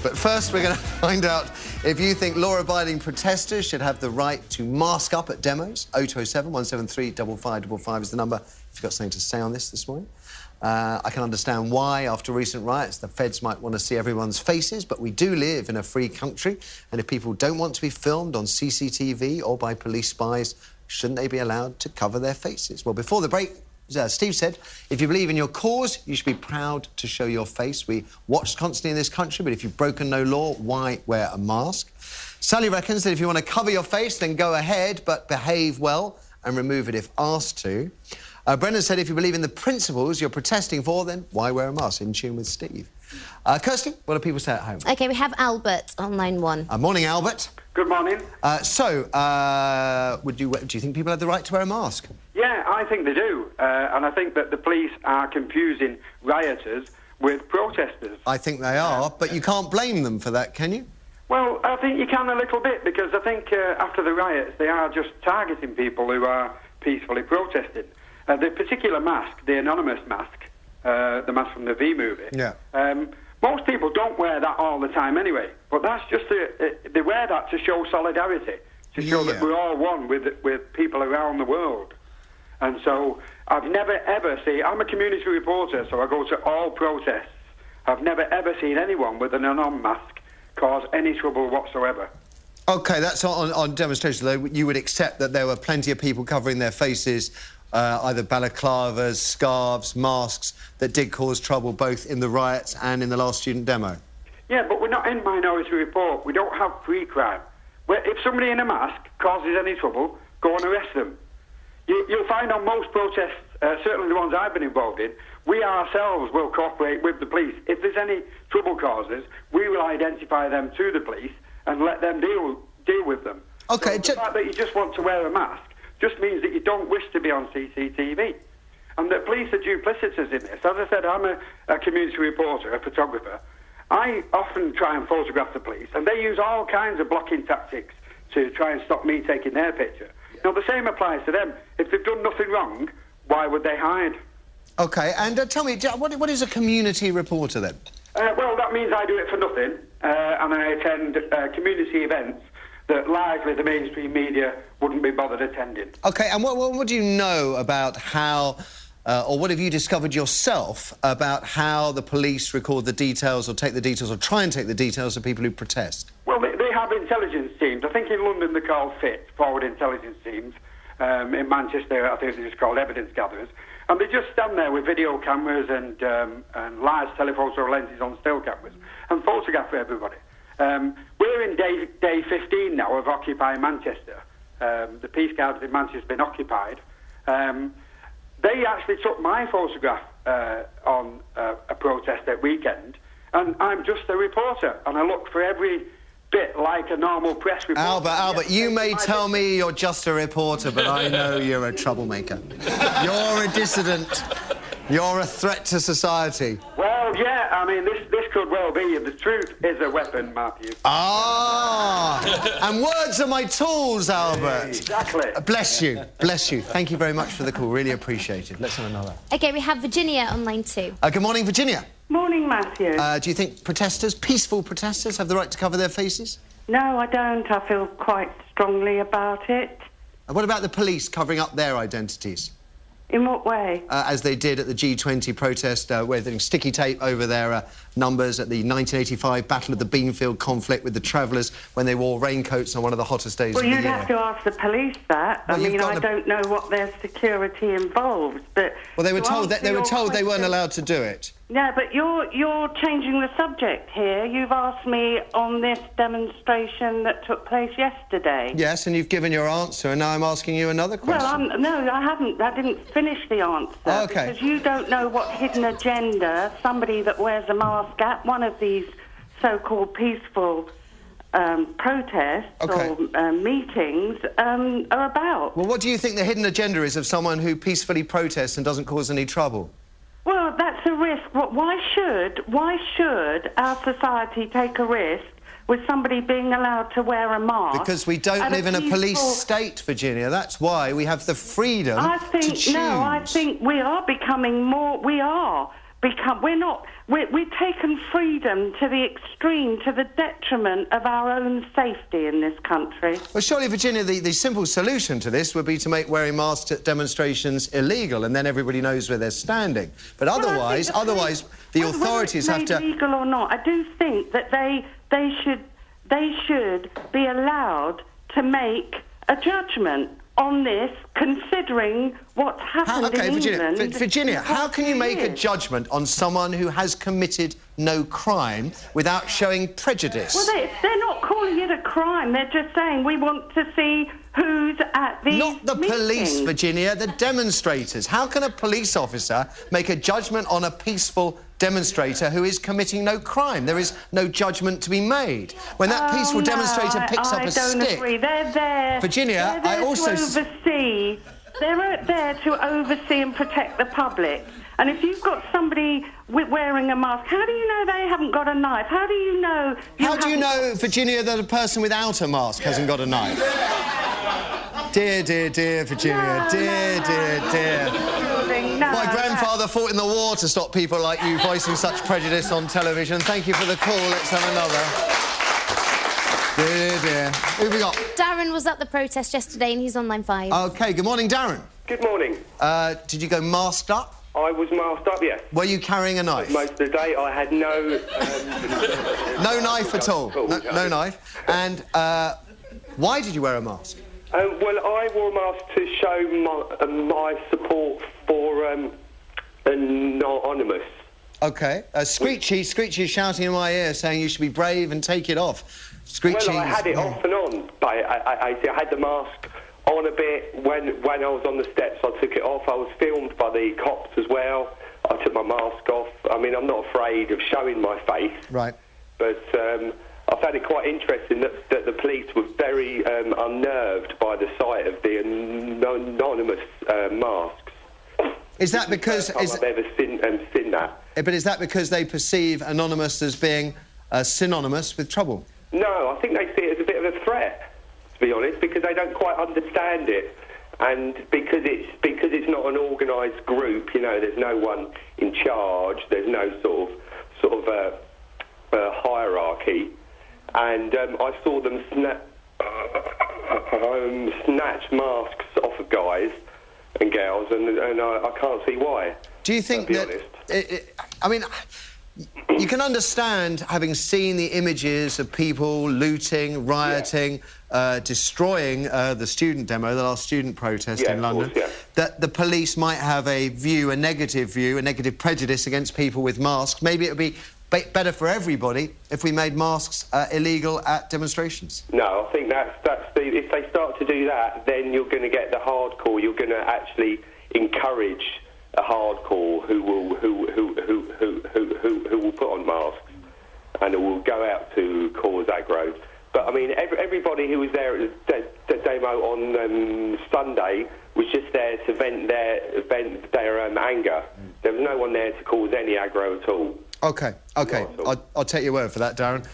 But first, we're going to find out if you think law-abiding protesters should have the right to mask up at demos. 0207 173 5555 is the number if you've got something to say on this morning. I can understand why, after recent riots, the feds might want to see everyone's faces, but we do live in a free country, and if people don't want to be filmed on CCTV or by police spies, shouldn't they be allowed to cover their faces? Well, before the break, Steve said, if you believe in your cause, you should be proud to show your face. We watch constantly in this country, but if you've broken no law, why wear a mask? Sally reckons that if you want to cover your face, then go ahead, but behave well and remove it if asked to. Brendan said if you believe in the principles you're protesting for, then why wear a mask? In tune with Steve. Kirsty, what do people say at home? OK, we have Albert on line 1. Morning, Albert. Good morning. Do you think people have the right to wear a mask? Yeah, I think they do. And I think that the police are confusing rioters with protesters. I think they are, but you can't blame them for that, can you? Well, I think you can a little bit, because I think after the riots, they are just targeting people who are peacefully protesting. The particular mask, the anonymous mask, the mask from the V movie, most people don't wear that all the time anyway, but that's just they wear that to show solidarity, to show that we're all one with people around the world. And so I've never ever seen, I'm a community reporter, so I go to all protests. I've never ever seen anyone with an Anon mask cause any trouble whatsoever. OK, that's on demonstration, though. You would accept that there were plenty of people covering their faces, either balaclavas, scarves, masks, that did cause trouble both in the riots and in the last student demo? Yeah, but we're not in Minority Report. We don't have pre-crime. If somebody in a mask causes any trouble, go and arrest them. You'll find on most protests, certainly the ones I've been involved in, we ourselves will cooperate with the police. If there's any trouble causes, we will identify them to the police and let them deal with them. OK. So the fact that you just want to wear a mask just means that you don't wish to be on CCTV. And the police are duplicitous in this. As I said, I'm a community reporter, a photographer. I often try and photograph the police, and they use all kinds of blocking tactics to try and stop me taking their picture. Now, the same applies to them. If they've done nothing wrong, why would they hide? OK, and tell me, what is a community reporter, then? Well, that means I do it for nothing, and I attend community events that largely the mainstream media wouldn't be bothered attending. OK, and what do you know about how, or what have you discovered yourself about how the police record the details or take the details or try and take the details of people who protest? Well, they have intelligence teams. I think in London they're called FIT, Forward Intelligence Teams. In Manchester, I think they're just called evidence gatherers. And they just stand there with video cameras and large telephoto lenses on still cameras and photograph everybody. We're in day 15 now of Occupy Manchester. The Peace Guards in Manchester have been occupied. They actually took my photograph on a protest that weekend, and I'm just a reporter, and I look for every bit like a normal press reporter. Albert, you may tell me you're just a reporter, but I know you're a troublemaker. You're a dissident. You're a threat to society. Well, yeah, I mean, this could well be. The truth is a weapon, Matthew. Ah! And words are my tools, Albert. Exactly. Bless you. Bless you. Thank you very much for the call. Really appreciate it. Let's have another. OK, we have Virginia on line 2. Good morning, Virginia. Morning, Matthew. Do you think protesters, peaceful protesters, have the right to cover their faces? No, I don't. I feel quite strongly about it. And what about the police covering up their identities? In what way? As they did at the G20 protest, where they're sticky tape over their numbers at the 1985 Battle of the Beanfield conflict with the travellers when they wore raincoats on one of the hottest days of the year. Well, you'd have to ask the police that. Well, I mean, I don't know what their security involves, but... Well, they were told they weren't allowed to do it. Yeah, but you're changing the subject here. You've asked me on this demonstration that took place yesterday. Yes, and you've given your answer, and now I'm asking you another question. Well, no, I haven't. I didn't finish the answer. Oh, OK. Because you don't know what hidden agenda somebody that wears a mask at one of these so-called peaceful protests or meetings are about. Well, what do you think the hidden agenda is of someone who peacefully protests and doesn't cause any trouble? Well, that's a risk. Why should our society take a risk with somebody being allowed to wear a mask? Because we don't live in a police state, Virginia. That's why we have the freedom to choose. No, I think we are becoming more... We are We've taken freedom to the extreme, to the detriment of our own safety in this country. Well, surely, Virginia, the simple solution to this would be to make wearing masks at demonstrations illegal, and then everybody knows where they're standing. But otherwise, the authorities have to... legal or not, I do think that they should be allowed to make a judgment on this, considering what's happened in England. Virginia, how can you make a judgment on someone who has committed no crime without showing prejudice? Well, they're not calling it a crime. They're just saying we want to see who's at these Not the meetings. Police, Virginia, the demonstrators. How can a police officer make a judgment on a peaceful demonstrator who is committing no crime? There is no judgment to be made. When that peaceful demonstrator picks up a stick... I don't agree. They're there... Virginia, they're there to oversee. They're there to oversee and protect the public. And if you've got somebody wearing a mask, how do you know they haven't got a knife? How do you know... How do you know, Virginia, that a person without a mask hasn't got a knife? Dear, dear, dear, Virginia. Dear. My grandfather fought in the war to stop people like you voicing such prejudice on television. Thank you for the call. Let's have another. Dear. Who have we got? Darren was at the protest yesterday and he's on line 5. OK, good morning, Darren. Good morning. Did you go masked up? I was masked up, yes. Were you carrying a knife? Most of the day I had no... no knife at all? No knife. And why did you wear a mask? Well, I wore a mask to show my support for Anonymous. OK. Screechy shouting in my ear saying you should be brave and take it off. Screechy... Well, I had it off and on. I had the mask on a bit. When I was on the steps, I took it off. I was filmed by the cops as well. I took my mask off. I mean, I'm not afraid of showing my face. Right. But I found it quite interesting that the police were very unnerved by the sight of the anonymous masks. Is that because... I've ever seen that. But is that because they perceive Anonymous as being synonymous with trouble? No, I think they see it as a bit of a threat, to be honest, because they don't quite understand it, and because it's not an organised group. You know, there's no one in charge. There's no sort of hierarchy, and I saw them snatch masks off of guys and girls, and I can't see why. Do you think that... I mean... You can understand, having seen the images of people looting, rioting, destroying the student demo, the last student protest in London, that the police might have a negative prejudice against people with masks. Maybe it would be better for everybody if we made masks illegal at demonstrations. No, I think if they start to do that, then you're going to get the hardcore. You're going to actually encourage a hardcore who will put on masks and who will go out to cause aggro. But I mean, everybody who was there at the demo on Sunday was just there to vent their anger. There was no one there to cause any aggro at all. OK. I'll take your word for that, Darren.